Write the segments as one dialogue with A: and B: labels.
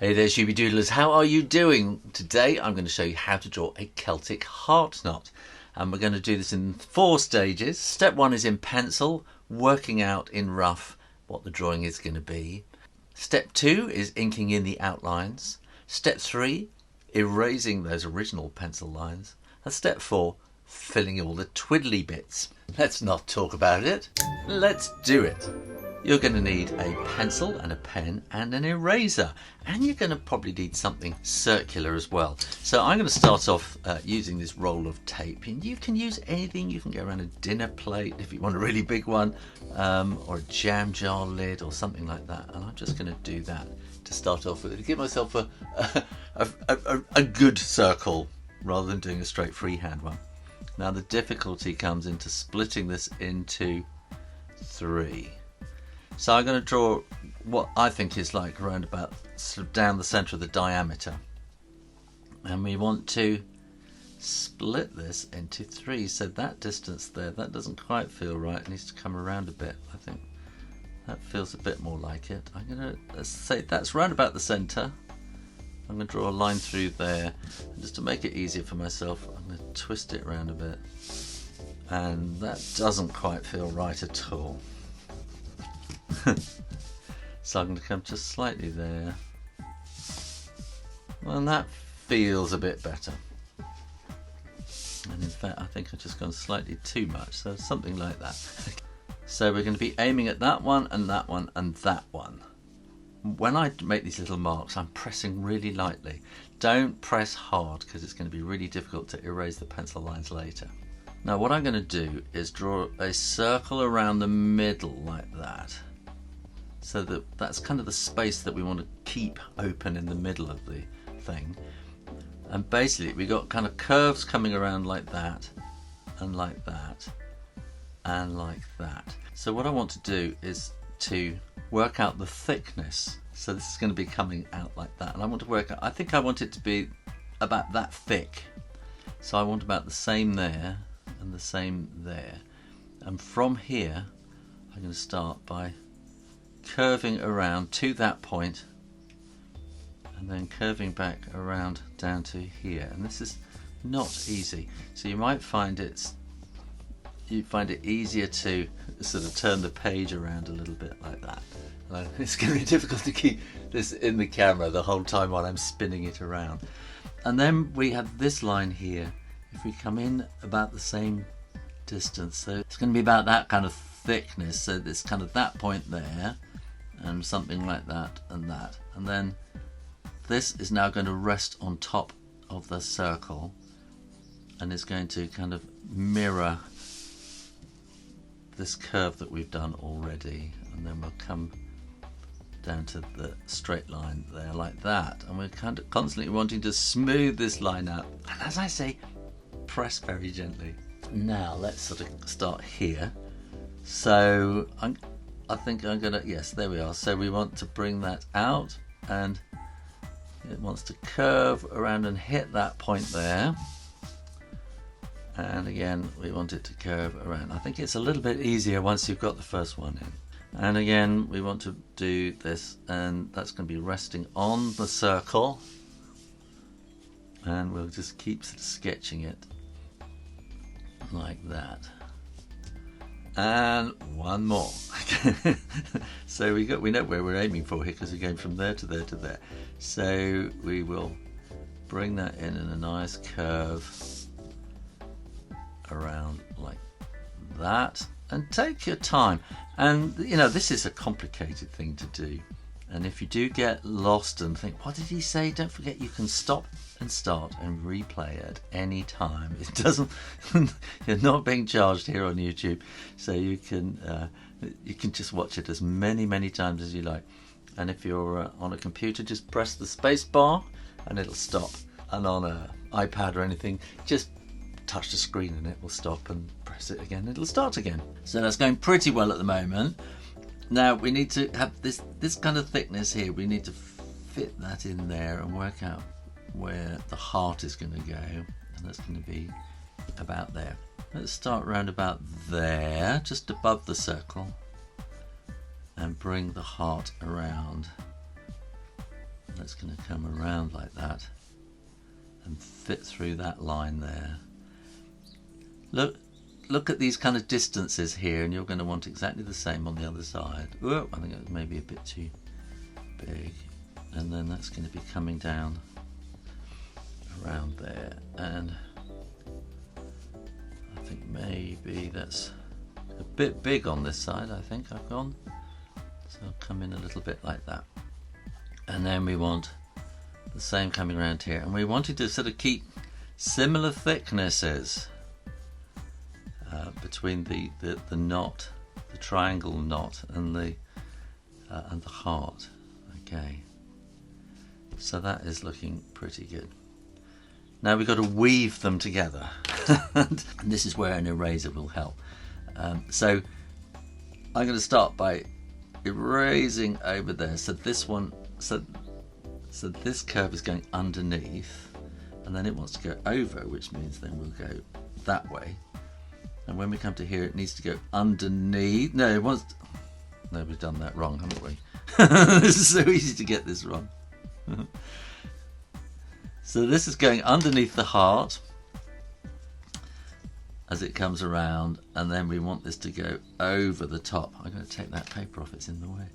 A: Hey there, Shooby Doodlers. How are you doing? Today I'm going to show you how to draw a Celtic heart knot. And we're going to do this in 4 stages. Step 1 is in pencil, working out in rough what the drawing is going to be. Step 2 is inking in the outlines. Step 3, erasing those original pencil lines. And step 4, filling all the twiddly bits. Let's not talk about it. Let's do it. You're going to need a pencil and a pen and an eraser, and you're going to probably need something circular as well. So I'm going to start off using this roll of tape, and you can use anything. You can go around a dinner plate if you want a really big one, or a jam jar lid or something like that. And I'm just going to do that to start off with, to give myself a good circle rather than doing a straight freehand one. Now the difficulty comes into splitting this into 3. So I'm going to draw what I think is like around about sort of down the centre of the diameter. And we want to split this into 3. So that distance there, that doesn't quite feel right. It needs to come around a bit. I think that feels a bit more like it. I'm going to say that's round about the centre. I'm going to draw a line through there. And just to make it easier for myself, I'm going to twist it around a bit. And that doesn't quite feel right at all. So I'm going to come just slightly there. Well, and that feels a bit better. And in fact, I think I've just gone slightly too much, so something like that. So we're going to be aiming at that one and that one and that one. When I make these little marks, I'm pressing really lightly. Don't press hard because it's going to be really difficult to erase the pencil lines later. Now what I'm going to do is draw a circle around the middle like that. So that's kind of the space that we want to keep open in the middle of the thing. And basically we got kind of curves coming around like that and like that and like that. So what I want to do is to work out the thickness. So this is going to be coming out like that, and I want to work out, I think I want it to be about that thick. So I want about the same there and the same there. And from here I'm going to start by curving around to that point and then curving back around down to here. And this is not easy, so you might find it easier to sort of turn the page around a little bit like that. It's going to be difficult to keep this in the camera the whole time while I'm spinning it around. And then we have this line here. If we come in about the same distance, so it's going to be about that kind of thickness, so this kind of that point there and something like that and that, and then this is now going to rest on top of the circle and is going to kind of mirror this curve that we've done already, and then we'll come down to the straight line there like that, and we're kind of constantly wanting to smooth this line out, and as I say, press very gently. Now let's sort of start here. So I think I'm gonna, yes, there we are. So we want to bring that out, and it wants to curve around and hit that point there. And again, we want it to curve around. I think it's a little bit easier once you've got the first one in. And again, we want to do this, and that's going to be resting on the circle. And we'll just keep sort of sketching it like that. And one more. So we know where we're aiming for here because we're going from there to there to there. So we will bring that in a nice curve around like that, and take your time. And you know, this is a complicated thing to do, and if you do get lost and think, what did he say, don't forget you can stop and start and replay at any time. It doesn't you're not being charged here on YouTube, so you can just watch it as many times as you like. And if you're on a computer, just press the space bar and it'll stop, and on an iPad or anything, just touch the screen and it will stop, and press it again, it'll start again. So that's going pretty well at the moment. Now we need to have this kind of thickness here. We need to fit that in there and work out where the heart is going to go, and that's going to be about there. Let's start round about there, just above the circle, and bring the heart around that's going to come around like that and fit through that line there. Look at these kind of distances here, and you're going to want exactly the same on the other side. Whoa, I think it was maybe a bit too big. And then that's going to be coming down around there, and I think maybe that's a bit big on this side. I think I've gone, so I'll come in a little bit like that, and then we want the same coming around here, and we wanted to sort of keep similar thicknesses between the knot, the triangle knot, and the heart. Okay, so that is looking pretty good. Now we've got to weave them together, and this is where an eraser will help. So I'm going to start by erasing over there. So this one, so this curve is going underneath, and then it wants to go over, which means then we'll go that way. And when we come to here, it needs to go underneath. No, it wants. No, we've done that wrong, haven't we? This is so easy to get this wrong. So this is going underneath the heart as it comes around, and then we want this to go over the top. I'm going to take that paper off, it's in the way.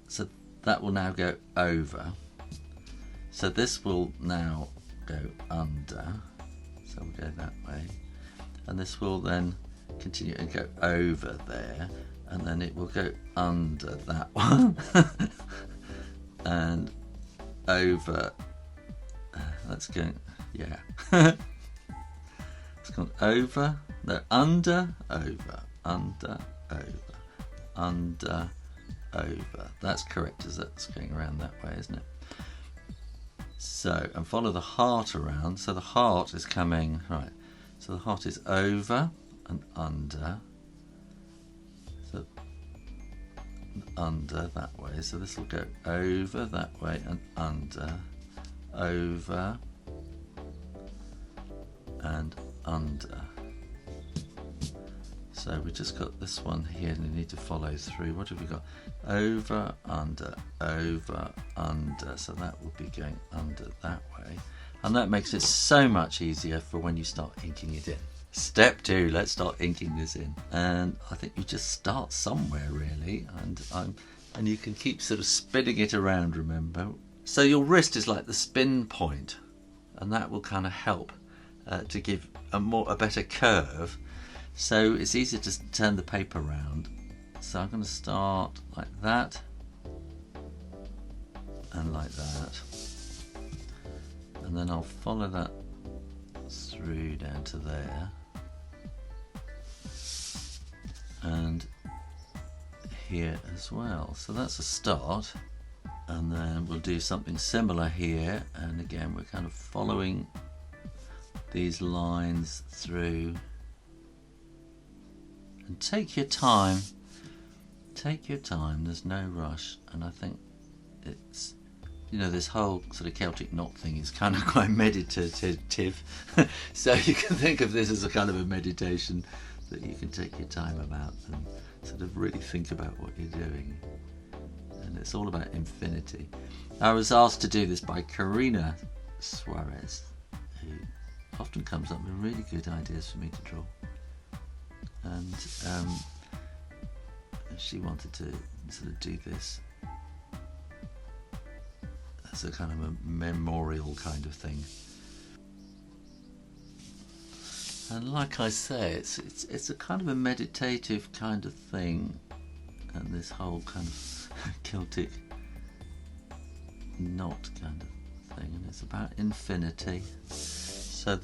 A: So that will now go over. So this will now go under. So we'll go that way. And this will then continue and go over there, and then it will go under that one and over. That's going, yeah. It's gone over, no, under, over, under, over, under, over. That's correct, as that's going around that way, isn't it? So, and follow the heart around. So the heart is coming, right. So the heart is over and under. So under that way. So this will go over that way and under. Over and under. So we just got this one here, and we need to follow through. What have we got? Over, under, over, under. So that will be going under that way, and that makes it so much easier for when you start inking it in. Step 2, let's start inking this in, and I think you just start somewhere really, and you can keep sort of spinning it around. Remember. So your wrist is like the spin point, and that will kind of help to give a better curve. So it's easier to turn the paper around. So I'm going to start like that and like that, and then I'll follow that through down to there, and here as well. So that's a start. And then we'll do something similar here, and again we're kind of following these lines through, and take your time, there's no rush. And I think it's, you know, this whole sort of Celtic knot thing is kind of quite meditative. So you can think of this as a kind of a meditation that you can take your time about and sort of really think about what you're doing. And it's all about infinity. I was asked to do this by Karina Suarez, who often comes up with really good ideas for me to draw. And she wanted to sort of do this as a kind of a memorial kind of thing. And like I say, it's a kind of a meditative kind of thing, and this whole kind of Celtic knot kind of thing, and it's about infinity, so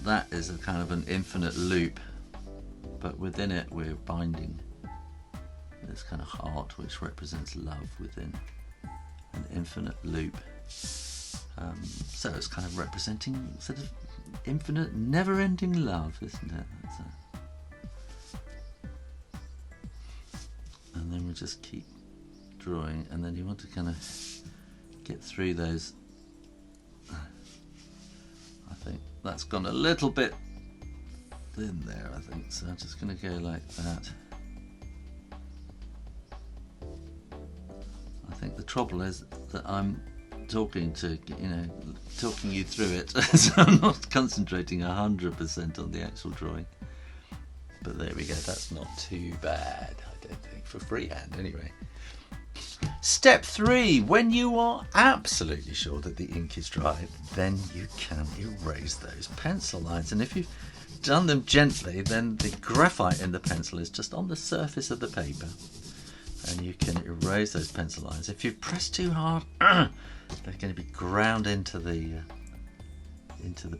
A: that is a kind of an infinite loop, but within it we're binding this kind of heart which represents love within an infinite loop. So it's kind of representing sort of infinite, never-ending love, isn't it? And then we just keep drawing, and then you want to kind of get through those. I think that's gone a little bit thin there, I think, so I'm just going to go like that. I think the trouble is that I'm talking you through it, so I'm not concentrating 100% on the actual drawing. But there we go, that's not too bad, I don't think, for freehand anyway. Step 3, when you are absolutely sure that the ink is dry, then you can erase those pencil lines. And if you've done them gently, then the graphite in the pencil is just on the surface of the paper, and you can erase those pencil lines. If you press too hard, they're going to be ground into the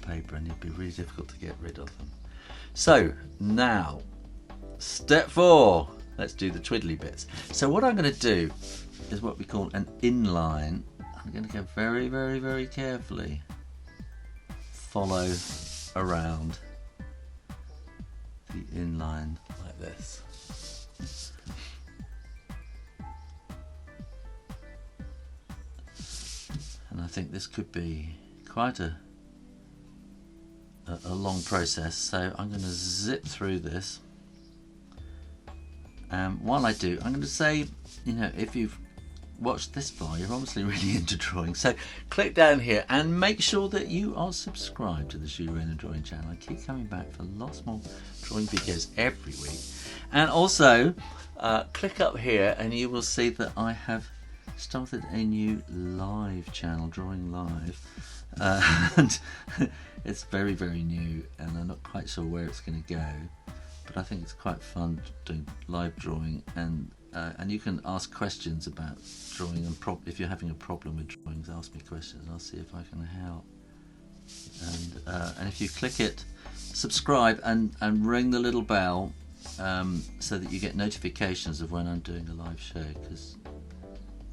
A: paper, and it'd be really difficult to get rid of them. So now, step 4. Let's do the twiddly bits. So what I'm going to do is what we call an inline. I'm going to go very, very, very carefully follow around the inline like this. And I think this could be quite a long process, so I'm going to zip through this. While I do, I'm going to say, if you've watched this far, you're obviously really into drawing. So click down here and make sure that you are subscribed to the Shu Rainer Drawing channel. I keep coming back for lots more drawing videos every week. And also, click up here and you will see that I have started a new live channel, Drawing Live. And it's very, very new, and I'm not quite sure where it's going to go. But I think it's quite fun doing live drawing, and you can ask questions about drawing, and if you're having a problem with drawings, ask me questions and I'll see if I can help. And if you click it, subscribe and ring the little bell, so that you get notifications of when I'm doing a live show, because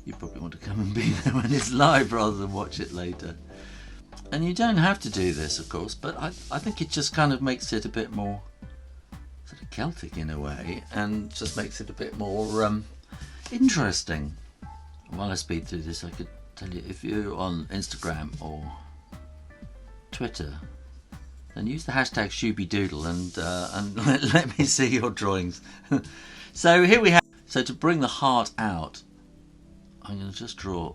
A: you probably want to come and be there when it's live rather than watch it later. And you don't have to do this, of course, but I think it just kind of makes it a bit more sort of Celtic in a way, and just makes it a bit more interesting. While I speed through this, I could tell you, if you're on Instagram or Twitter, then use the hashtag Shubidoodle and let me see your drawings. So here we have. So to bring the heart out, I'm going to just draw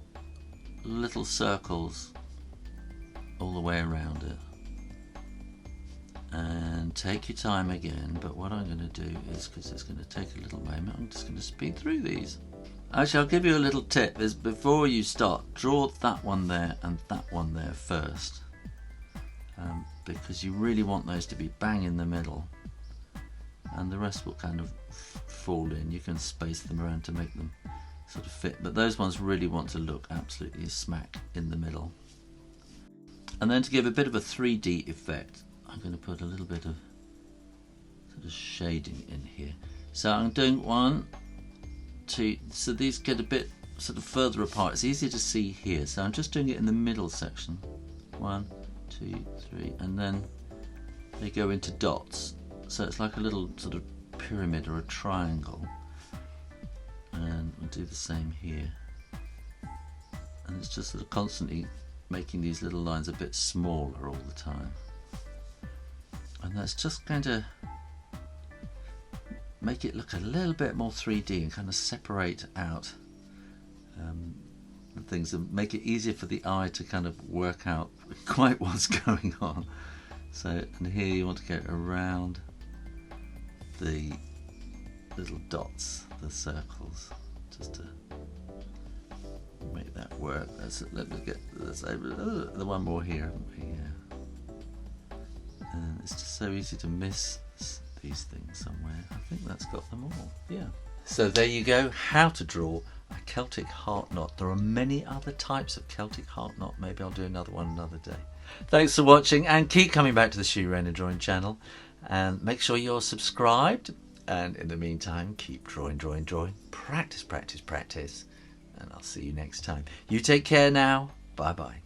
A: little circles all the way around it. And take your time again, but what I'm going to do is, because it's going to take a little moment, I'm just going to speed through these. Actually, I'll give you a little tip, is before you start, draw that one there and that one there first, because you really want those to be bang in the middle, and the rest will kind of fall in. You can space them around to make them sort of fit, but those ones really want to look absolutely smack in the middle. And then to give a bit of a 3D effect, I'm going to put a little bit of sort of shading in here. So I'm doing 1, 2, so these get a bit sort of further apart. It's easier to see here, so I'm just doing it in the middle section. 1, 2, 3, and then they go into dots. So it's like a little sort of pyramid or a triangle. And we'll do the same here. And it's just sort of constantly making these little lines a bit smaller all the time. And that's just going to make it look a little bit more 3D and kind of separate out the things and make it easier for the eye to kind of work out quite what's going on. So, and here you want to go around the little dots, the circles, just to make that work. Let me get this over. The one more here, haven't we? Yeah. And it's just so easy to miss these things somewhere. I think that's got them all. Yeah. So there you go, how to draw a Celtic heart knot. There are many other types of Celtic heart knot. Maybe I'll do another one another day. Thanks for watching, and keep coming back to the Shu Rainer Drawing channel, and make sure you're subscribed. And in the meantime, keep drawing, drawing, drawing. Practice, practice, practice. And I'll see you next time. You take care now. Bye bye.